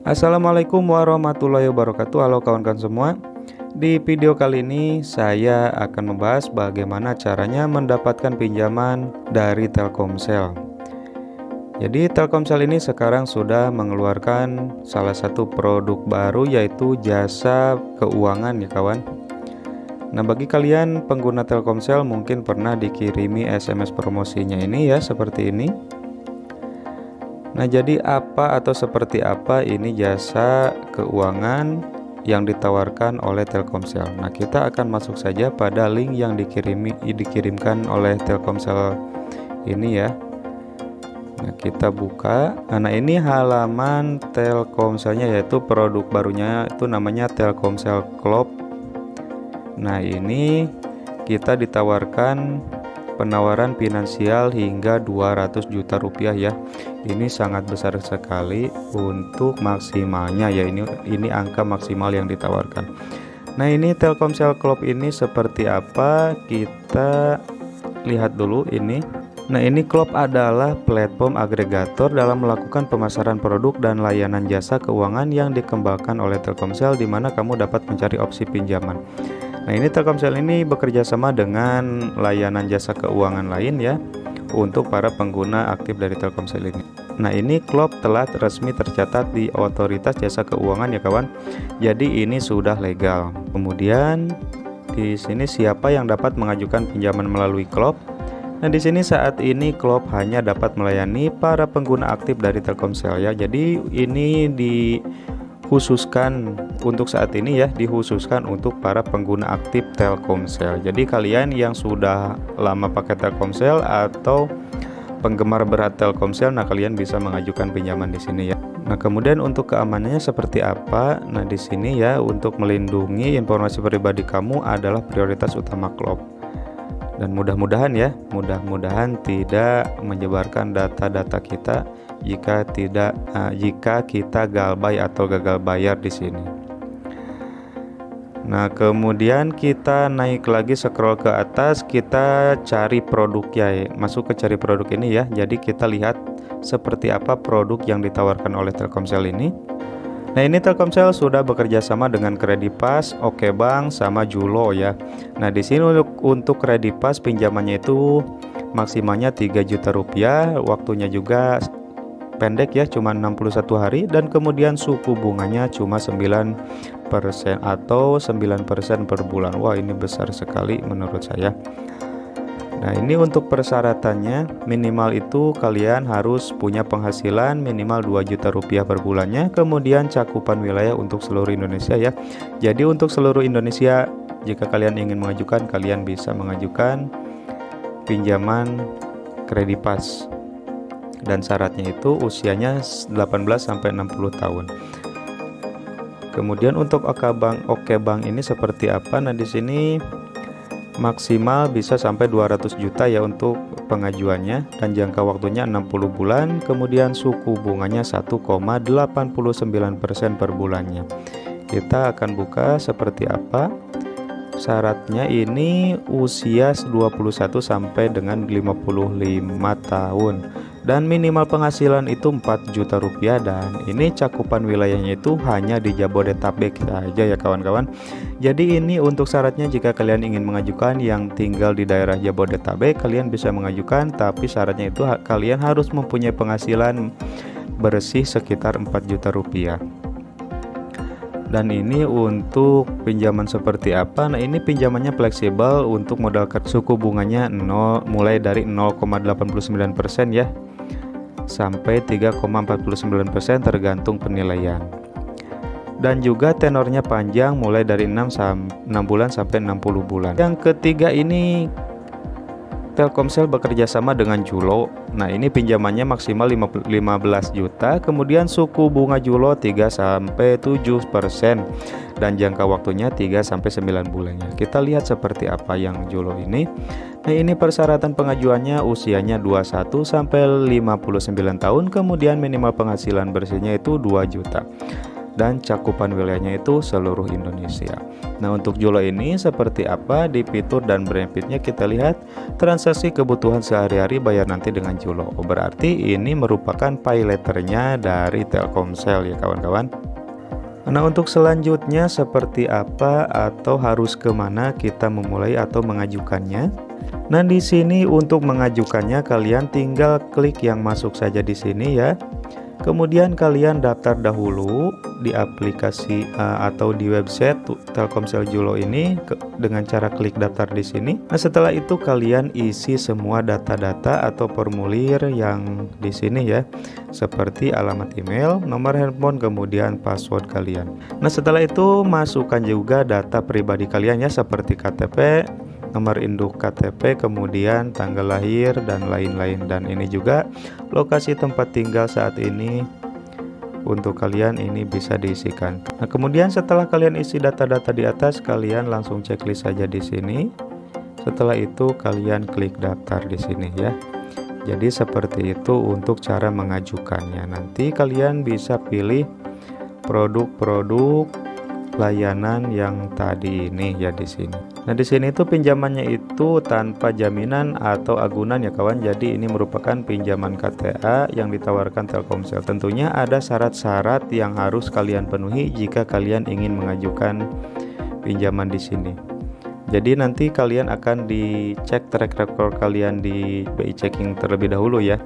Assalamualaikum warahmatullahi wabarakatuh. Halo kawan-kawan semua. Di video kali ini saya akan membahas bagaimana caranya mendapatkan pinjaman dari Telkomsel. Jadi Telkomsel ini sekarang sudah mengeluarkan salah satu produk baru, yaitu jasa keuangan ya kawan. Nah, bagi kalian pengguna Telkomsel mungkin pernah dikirimi SMS promosinya ini ya, seperti ini. Nah, jadi apa atau seperti apa ini jasa keuangan yang ditawarkan oleh Telkomsel? Nah, kita akan masuk saja pada link yang dikirimkan oleh Telkomsel ini ya. Nah, kita buka. Nah, ini halaman Telkomselnya, yaitu produk barunya itu namanya Telkomsel Club. Nah, ini kita ditawarkan penawaran finansial hingga 200 juta rupiah ya. Ini sangat besar sekali untuk maksimalnya ya. Ini angka maksimal yang ditawarkan. Nah, ini Telkomsel Club ini seperti apa? Kita lihat dulu ini. Nah, ini Club adalah platform agregator dalam melakukan pemasaran produk dan layanan jasa keuangan yang dikembangkan oleh Telkomsel, di mana kamu dapat mencari opsi pinjaman. Nah, ini Telkomsel ini bekerja sama dengan layanan jasa keuangan lain ya, untuk para pengguna aktif dari Telkomsel ini. Nah, ini Club telah resmi tercatat di Otoritas Jasa Keuangan ya kawan. Jadi ini sudah legal. Kemudian di sini siapa yang dapat mengajukan pinjaman melalui Club? Nah, di sini saat ini Club hanya dapat melayani para pengguna aktif dari Telkomsel ya. Jadi ini dikhususkan untuk saat ini ya, dikhususkan untuk para pengguna aktif Telkomsel. Jadi kalian yang sudah lama pakai Telkomsel atau penggemar berat Telkomsel, nah kalian bisa mengajukan pinjaman di sini ya. Nah, kemudian untuk keamanannya seperti apa? Nah, di sini ya, untuk melindungi informasi pribadi kamu adalah prioritas utama Club. Dan mudah-mudahan ya, mudah-mudahan tidak menyebarkan data-data kita jika kita galbay atau gagal bayar di sini. Nah, kemudian kita naik lagi, scroll ke atas, kita cari produknya, masuk ke cari produk ini ya. Jadi kita lihat seperti apa produk yang ditawarkan oleh Telkomsel ini. Nah, ini Telkomsel sudah bekerja sama dengan Kredipas, Okebank, sama Julo ya. Nah, di sini untuk Kredipas pinjamannya itu maksimalnya 3 juta rupiah, waktunya juga pendek ya, cuma 61 hari, dan kemudian suku bunganya cuma 9% atau 9% per bulan. Wah, ini besar sekali menurut saya. Nah, ini untuk persyaratannya, minimal itu kalian harus punya penghasilan minimal 2 juta rupiah per bulannya, kemudian cakupan wilayah untuk seluruh Indonesia ya. Jadi untuk seluruh Indonesia, jika kalian ingin mengajukan, kalian bisa mengajukan pinjaman Kredipas. Dan syaratnya itu usianya 18 sampai 60 tahun. Kemudian untuk Okebank ini seperti apa? Nah, di sini maksimal bisa sampai 200 juta ya untuk pengajuannya, dan jangka waktunya 60 bulan, kemudian suku bunganya 1,89% per bulannya. Kita akan buka seperti apa. Syaratnya ini usia 21 sampai dengan 55 tahun, dan minimal penghasilan itu 4 juta rupiah, dan ini cakupan wilayahnya itu hanya di Jabodetabek saja ya kawan-kawan. Jadi ini untuk syaratnya, jika kalian ingin mengajukan yang tinggal di daerah Jabodetabek, kalian bisa mengajukan, tapi syaratnya itu kalian harus mempunyai penghasilan bersih sekitar 4 juta rupiah. Dan ini untuk pinjaman seperti apa? Nah, ini pinjamannya fleksibel, untuk modal suku bunganya mulai dari 0,89% ya sampai 3,49% tergantung penilaian. Dan juga tenornya panjang, mulai dari 6 bulan sampai 60 bulan. Yang ketiga ini Telkomsel bekerja sama dengan Julo. Nah, ini pinjamannya maksimal 15 juta, kemudian suku bunga Julo 3-7%, dan jangka waktunya 3-9 bulannya. Kita lihat seperti apa yang Julo ini. Nah, ini persyaratan pengajuannya usianya 21 sampai 59 tahun, kemudian minimal penghasilan bersihnya itu 2 juta. dan cakupan wilayahnya itu seluruh Indonesia. Nah, untuk Julo ini seperti apa di fitur dan benefitnya kita lihat. Transaksi kebutuhan sehari-hari bayar nanti dengan Julo. Berarti ini merupakan pay letternya dari Telkomsel ya kawan-kawan. Nah, untuk selanjutnya seperti apa atau harus kemana kita memulai atau mengajukannya? Nah, di sini untuk mengajukannya kalian tinggal klik yang masuk saja di sini ya. Kemudian kalian daftar dahulu di aplikasi atau di website Telkomsel Julo ini dengan cara klik daftar di sini. Nah, setelah itu kalian isi semua data-data atau formulir yang di sini ya, seperti alamat email, nomor handphone, kemudian password kalian. Nah, setelah itu masukkan juga data pribadi kalian ya, seperti KTP, nomor induk KTP, kemudian tanggal lahir dan lain-lain, dan ini juga lokasi tempat tinggal saat ini untuk kalian ini bisa diisikan. Nah, kemudian setelah kalian isi data-data di atas, kalian langsung checklist saja di sini. Setelah itu kalian klik daftar di sini ya. Jadi seperti itu untuk cara mengajukannya. Nanti kalian bisa pilih produk-produk layanan yang tadi ini ya di sini. Nah, di sini itu pinjamannya itu tanpa jaminan atau agunan ya kawan. Jadi ini merupakan pinjaman KTA yang ditawarkan Telkomsel. Tentunya ada syarat-syarat yang harus kalian penuhi jika kalian ingin mengajukan pinjaman di sini. Jadi nanti kalian akan dicek track record kalian di BI Checking terlebih dahulu ya.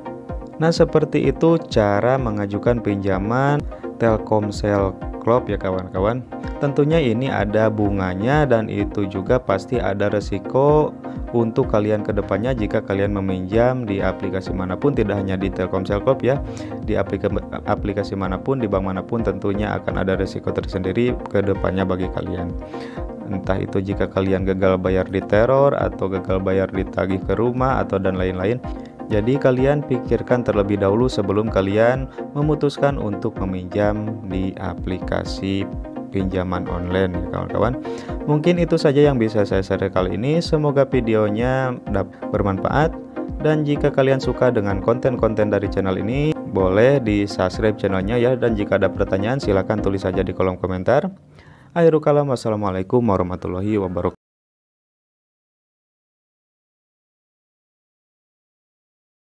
Nah, seperti itu cara mengajukan pinjaman Telkomsel Club ya kawan-kawan. Tentunya ini ada bunganya dan itu juga pasti ada resiko untuk kalian kedepannya jika kalian meminjam di aplikasi manapun, tidak hanya di Telkomsel Club ya, di aplikasi manapun, di bank manapun tentunya akan ada resiko tersendiri kedepannya bagi kalian. Entah itu jika kalian gagal bayar di teror atau gagal bayar ditagih ke rumah atau dan lain-lain. Jadi kalian pikirkan terlebih dahulu sebelum kalian memutuskan untuk meminjam di aplikasi pinjaman online ya kawan-kawan. Mungkin itu saja yang bisa saya share kali ini. Semoga videonya bermanfaat, dan jika kalian suka dengan konten-konten dari channel ini, boleh di subscribe channelnya ya, dan jika ada pertanyaan silahkan tulis saja di kolom komentar. Akhirul kalam, wassalamualaikum warahmatullahi wabarakatuh.